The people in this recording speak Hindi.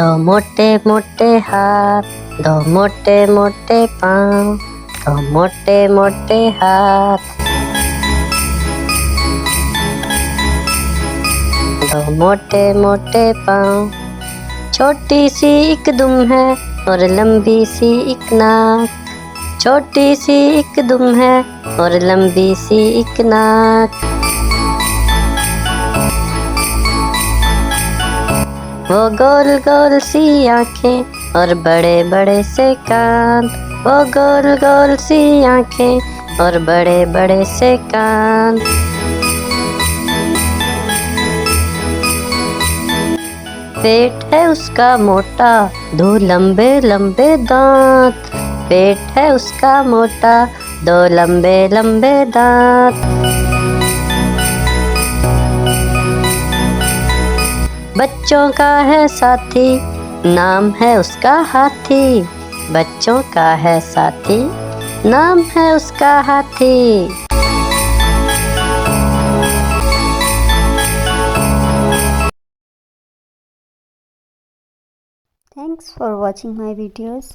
दो मोटे मोटे हाथ, दो मोटे मोटे पाँव, दो मोटे मोटे हाथ, दो मोटे मोटे पाँव। छोटी सी एक दुम है और लंबी सी एक नाक, छोटी सी एक दुम है और लंबी सी एक नाक। वो गोल गोल सी आंखें और बड़े बड़े से कान, वो गोल गोल सी आंखें और बड़े बड़े से कान। पेट है उसका मोटा, दो लंबे लंबे दांत, पेट है उसका मोटा, दो लंबे लंबे दांत। बच्चों का है साथी, नाम है उसका हाथी, बच्चों का है साथी, नाम है उसका हाथी। Thanks for watching my videos.